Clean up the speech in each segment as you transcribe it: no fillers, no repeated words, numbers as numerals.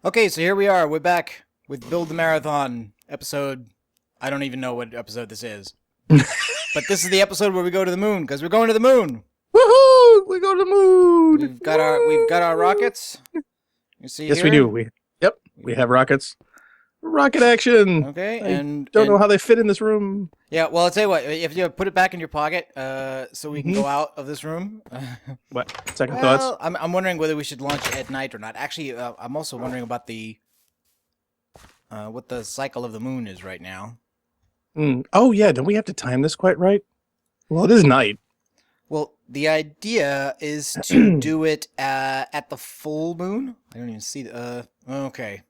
Okay, so here we are. We're back with Build the Marathon episode. I don't even know what episode this is. But this is the episode where we go to the moon, because we're going to the moon. Woohoo! We go to the moon. We've got our rockets. You see Yes, here? we do. We have rockets. Rocket action. Okay, I and don't know how they fit in this room. Yeah, well, I'll tell you what. If you put it back in your pocket, so we can go out of this room. What? Second thoughts? I'm wondering whether we should launch at night or not. Actually, I'm also wondering about the what the cycle of the moon is right now. Oh yeah, don't we have to time this quite right? Well, it is night. Well, the idea is to do it at the full moon. I don't even see the. Okay,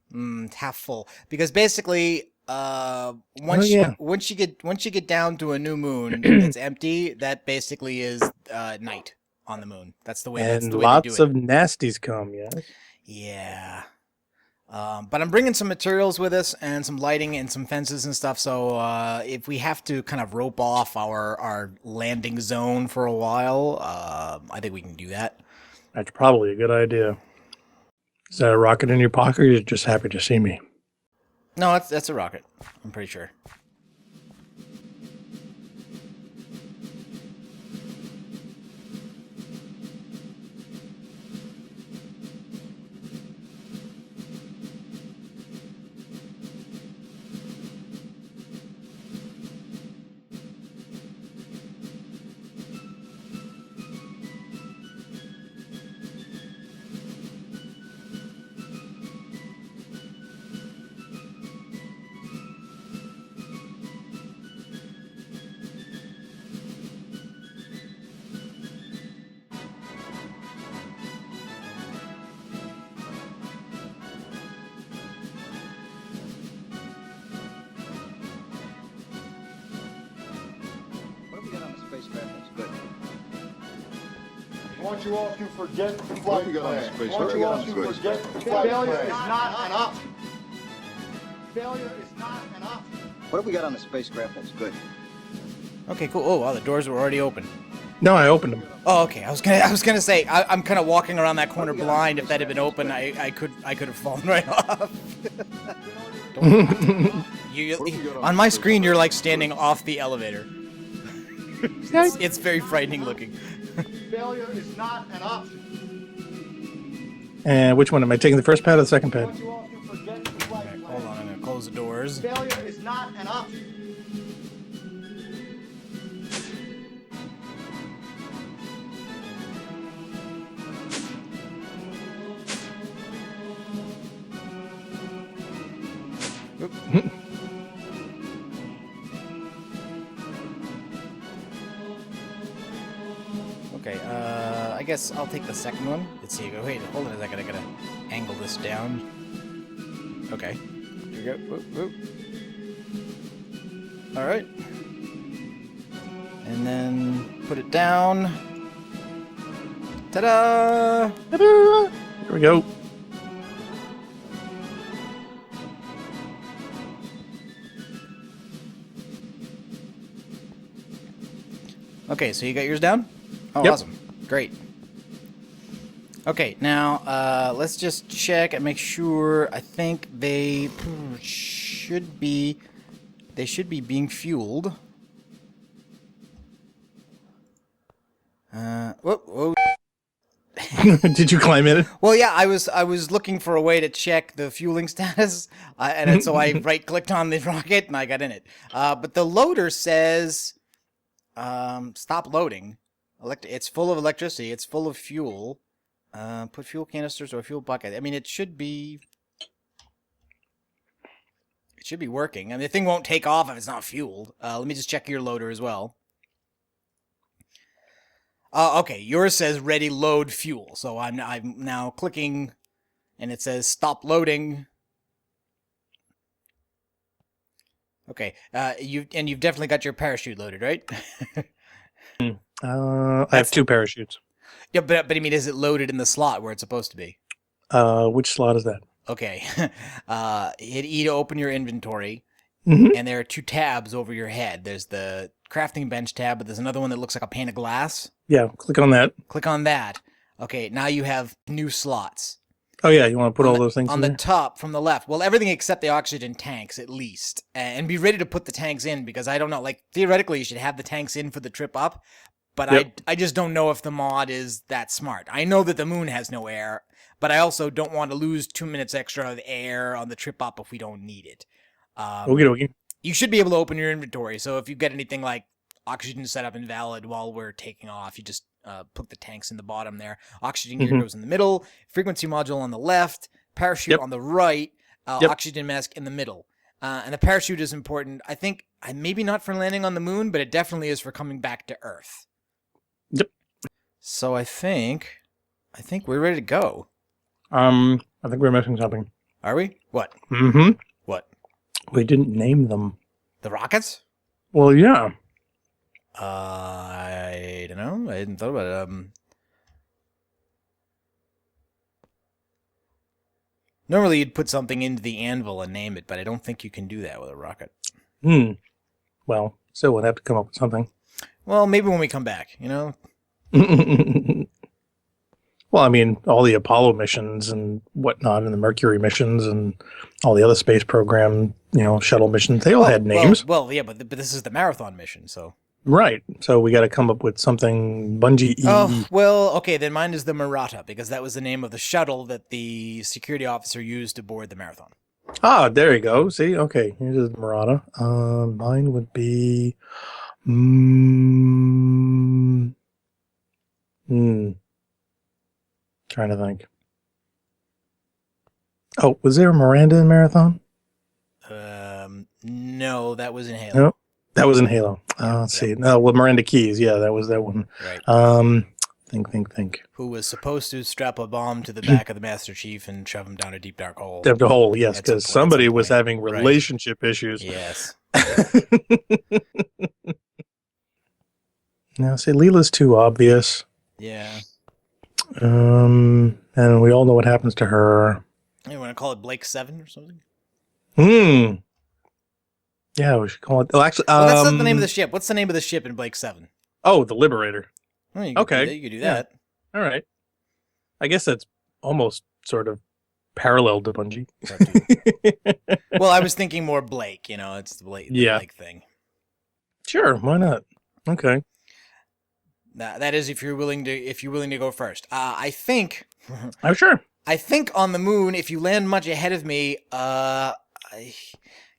half full, because basically, once you get down to a new moon that's empty, that basically is night on the moon. That's the way. And that's the way lots they do it. of nasties come. Yes. Yeah. But I'm bringing some materials with us and some lighting and some fences and stuff. So if we have to kind of rope off our landing zone for a while, I think we can do that. That's probably a good idea. Is that a rocket in your pocket, or you're just happy to see me? No, that's a rocket. I'm pretty sure. What have we got on the spacecraft that's good? I want you all to forget the What flight we got on the plan. space? I want you all to forget the flight Failure plan. is not an option. Failure is not an option. What have we got on the spacecraft that's good? Okay, cool. Oh wow, the doors were already open. No, I opened them. Oh, okay. I was gonna say I'm kind of walking around that corner blind. If that had been open, I could have fallen right off. On my screen, you're like standing off the elevator. It's very frightening looking. Failure is not an option. And which one am I taking? The first pad or the second I pad? want you all to forget the flight Okay, plan. hold on, I'm gonna close the doors. Failure is not an option. Okay, I guess I'll take the second one. Let's see. Wait, hold on a second. I gotta angle this down. Okay. Here we go. Whoop, whoop. All right. And then put it down. Ta-da! Ta-da! Here we go. Okay, so you got yours down? Oh, Yep. awesome. Great. Okay, now let's just check and make sure. I think they should be being fueled. Whoa, whoa. Did you climb in it? Well, yeah, I was looking for a way to check the fueling status, and so I right-clicked on the rocket and I got in it. But the loader says, "Stop loading. It's full of electricity. It's full of fuel. Put fuel canisters or a fuel bucket." I mean, it should be working. I mean, the thing won't take off if it's not fueled. Let me just check your loader as well. Okay, yours says ready load fuel. So I'm now clicking, and it says stop loading. Okay, you've definitely got your parachute loaded, right? I have two parachutes. Yeah, but I mean, is it loaded in the slot where it's supposed to be? Which slot is that? Okay, hit E to open your inventory, Mhm. and there are two tabs over your head. There's the crafting bench tab, but there's another one that looks like a pane of glass. Yeah, click on that. Click on that. Okay, now you have new slots. Oh yeah, you want to put all those things on in the there? top from the left. Well, everything except the oxygen tanks, at least, and be ready to put the tanks in because I don't know. Like theoretically, you should have the tanks in for the trip up, but Yep. I just don't know if the mod is that smart. I know that the moon has no air, but I also don't want to lose 2 minutes extra of air on the trip up if we don't need it. Okie dokie. You should be able to open your inventory. So if you get anything like oxygen setup invalid while we're taking off, you just put the tanks in the bottom there. Oxygen gear goes in the middle, frequency module on the left, parachute on the right, oxygen mask in the middle. And the parachute is important. I think maybe not for landing on the moon, but it definitely is for coming back to Earth. Yep. So I think we're ready to go. I think we're missing something. Are we? What? Mm-hmm. What? We didn't name them. The rockets? Well, yeah. I don't know. I hadn't thought about it. Normally you'd put something into the anvil and name it, but I don't think you can do that with a rocket. Well, still would have to come up with something. Well, maybe when we come back, you know? Well, I mean, all the Apollo missions and whatnot, and the Mercury missions, and all the other space program, shuttle missions, they all had names. Well, yeah, but this is the marathon mission, so... Right. So we got to come up with something Bungie. Oh, well, okay, then mine is the Murata, because that was the name of the shuttle that the security officer used to board the marathon. Ah, there you go. See? Okay, here's the Murata. Mine would be... Trying to think. Oh, was there a Miranda in Marathon? No, that was in Halo. No, that was in Halo. Let's see. No, well, Miranda Keys. Yeah, that was that one. Right. Think. Who was supposed to strap a bomb to the back of the Master Chief and shove him down a deep dark hole. Deep dark hole, yes, because somebody was point. having relationship issues. Yes. Now, see, Leela's too obvious. Yeah. And we all know what happens to her. You want to call it Blake 7 or something? Yeah, we should call it. Oh, actually, well, that's not the name of the ship. What's the name of the ship in Blake 7? Oh, the Liberator. Well, you Okay. You could do that. Yeah. All right. I guess that's almost sort of parallel to Bungie. Well, I was thinking more Blake. It's the Blake thing. Sure, why not? Okay. That is if you're willing to go first. I think. I'm sure. I think on the moon, if you land much ahead of me,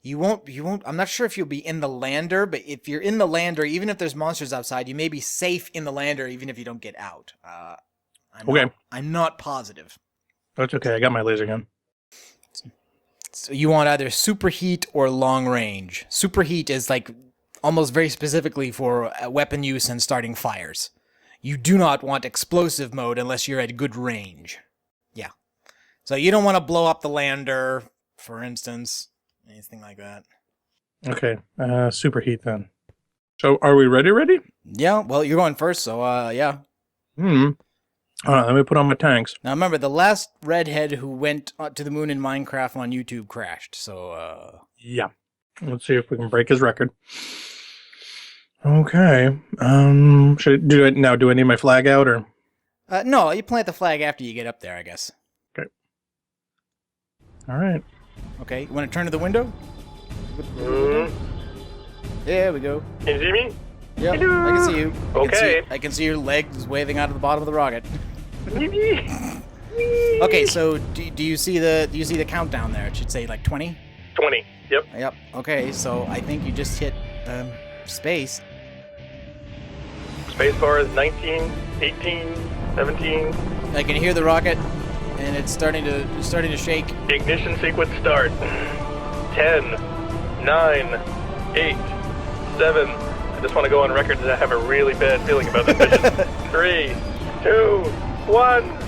you won't. I'm not sure if you'll be in the lander, but if you're in the lander, even if there's monsters outside, you may be safe in the lander, even if you don't get out. I'm not positive. That's okay. I got my laser gun. So you want either superheat or long range. Superheat is like almost very specifically for weapon use and starting fires. You do not want explosive mode unless you're at good range. Yeah. So you don't want to blow up the lander, for instance. Anything like that. Okay. Superheat then. So are we ready? Yeah, well, you're going first, so yeah. All right, let me put on my tanks. Now remember, the last redhead who went to the moon in Minecraft on YouTube crashed, so Yeah. Let's see if we can break his record. Okay. Do I need my flag out or? No, you plant the flag after you get up there, I guess. Okay. All right. Okay, you want to turn to the window? There we go. Can you see me? Yep, I can see you. Okay. I can see your legs waving out of the bottom of the rocket. Okay, so do you see the countdown there? It should say like 20. 20. Yep. Yep. Okay, so I think you just hit space. Space bar is 19, 18, 17. I can hear the rocket, and it's starting to shake. Ignition sequence start. 10, 9, 8, 7. I just want to go on record that I have a really bad feeling about this mission. 3, 2, 1,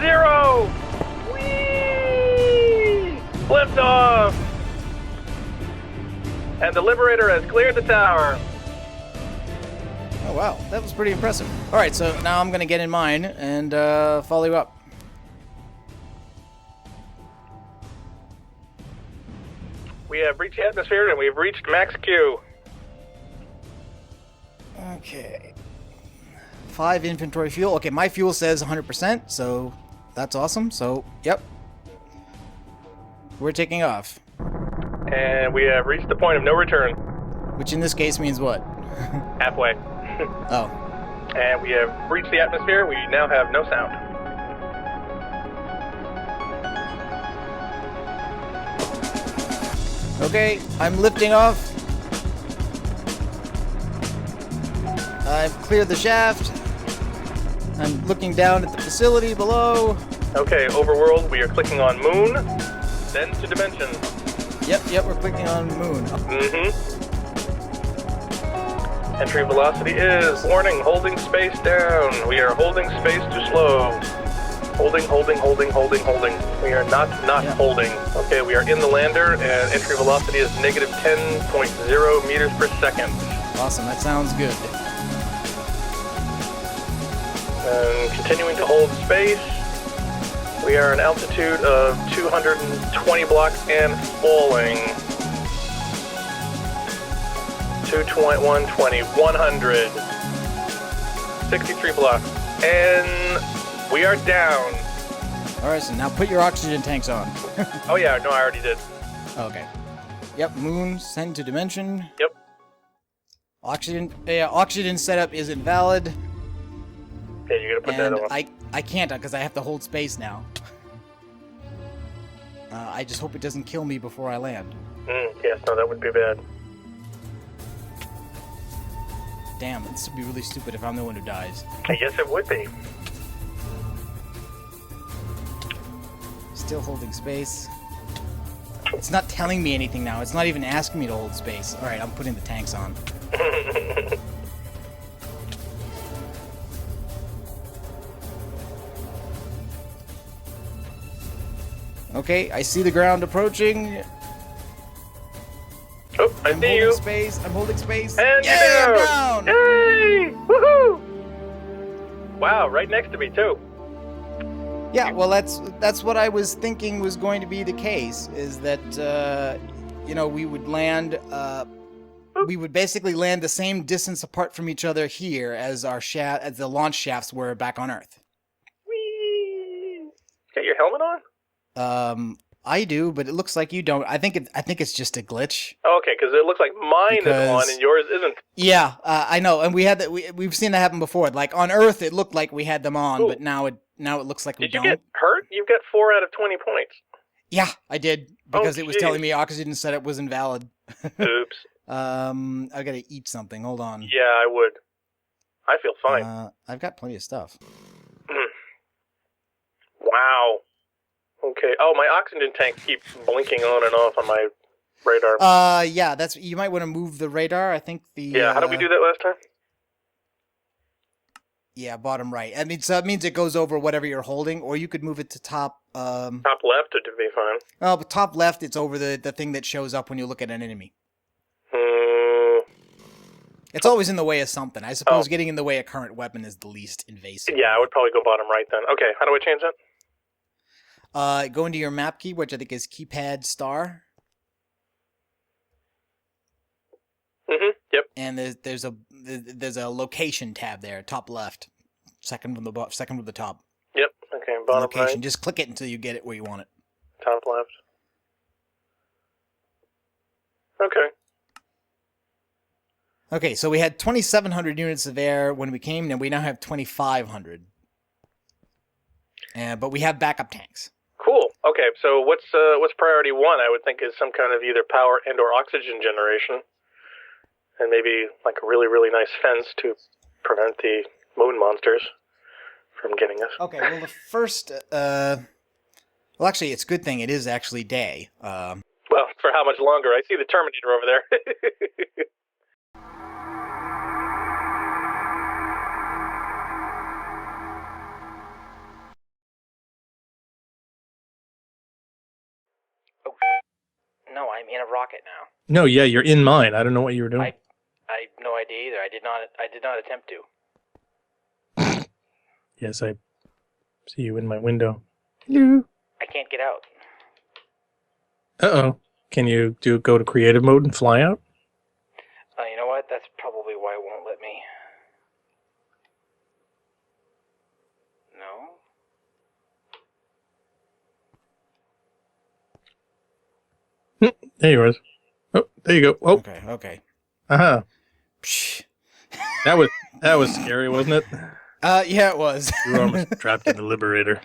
0! Whee! Lift off! And the Liberator has cleared the tower. Oh wow, that was pretty impressive. All right, so now I'm gonna get in mine and follow you up. We have reached the atmosphere and we've reached max Q. Okay. 5 inventory fuel. Okay, my fuel says 100%, so that's awesome. So, yep, We're taking off. And we have reached the point of no return. Which in this case means what? Halfway. Oh. And we have reached the atmosphere. We now have no sound. Okay, I'm lifting off. I've cleared the shaft. I'm looking down at the facility below. Okay, overworld, we are clicking on moon, then to dimension. Yep, we're clicking on moon. Entry velocity is, warning, holding space down. We are holding space too slow. Holding. We are not holding. Okay, we are in the lander, and entry velocity is negative 10.0 meters per second. Awesome, that sounds good. And continuing to hold space, we are an altitude of 220 blocks and falling. 220, 120, 100, 63 blocks, and we are down. All right, so now put your oxygen tanks on. Oh yeah, no, I already did. Okay. Yep, moon, send to dimension. Yep. Oxygen setup is invalid. Yeah, you gotta put that And on. I can't because I have to hold space now. I just hope it doesn't kill me before I land. Yes, no, that would be bad. Damn, this would be really stupid if I'm the one who dies. I guess it would be. Still holding space. It's not telling me anything now. It's not even asking me to hold space. Alright, I'm putting the tanks on. Okay, I see the ground approaching. Oh, I I'm see holding you. space. I'm holding space. And yeah, you're I'm down. Yay! Woohoo! Wow, right next to me too. Yeah, well, that's what I was thinking was going to be the case. Is that we would land. We would basically land the same distance apart from each other here as the launch shafts were back on Earth. Whee! Got your helmet on? I do, but it looks like you don't. I think it's just a glitch. Oh, okay, because it looks like mine is on and yours isn't. Yeah, I know, and we had that. We've seen that happen before. Like on Earth, it looked like we had them on, Ooh. but now it looks like we Did you don't. get hurt? You've got 4 out of 20 points. Yeah, I did because it was geez. telling me oxygen setup was invalid. Oops. I gotta eat something. Hold on. Yeah, I would. I feel fine. I've got plenty of stuff. Wow. Okay. Oh, my oxygen tank keeps blinking on and off on my radar. Yeah, you might want to move the radar. I think the. Yeah. How did we do that last time? Yeah, bottom right. I mean, so it means it goes over whatever you're holding, or you could move it to top. Top left would be fine. Oh, but top left, it's over the thing that shows up when you look at an enemy. It's always in the way of something. I suppose getting in the way of current weapon is the least invasive. Yeah, I would probably go bottom right then. Okay, how do I change that? Go into your map key, which I think is keypad star. Yep. And there's a location tab there, top left, second from the top. Yep. Okay, bottom Location. right. Just click it until you get it where you want it. Top left. Okay. Okay, so we had 2,700 units of air when we came, and we now have 2,500. But we have backup tanks. Cool. Okay, so what's priority 1? I would think is some kind of either power and or oxygen generation, and maybe like a really, really nice fence to prevent the moon monsters from getting us. Okay, well the first, well actually it's a good thing it is actually day. Well, for how much longer? I see the Terminator over there. No, I'm in a rocket now. No, yeah, you're in mine. I don't know what you were doing. I have no idea either. I did not attempt to. Yes, I see you in my window. Hello. I can't get out. Uh-oh. Can you go to creative mode and fly out? You know what? That's probably why it won't let me. No? There you was. Oh, there you go. Oh, Okay. uh-huh. Psh. That was scary, wasn't it? Yeah, it was. You were almost trapped in the Liberator.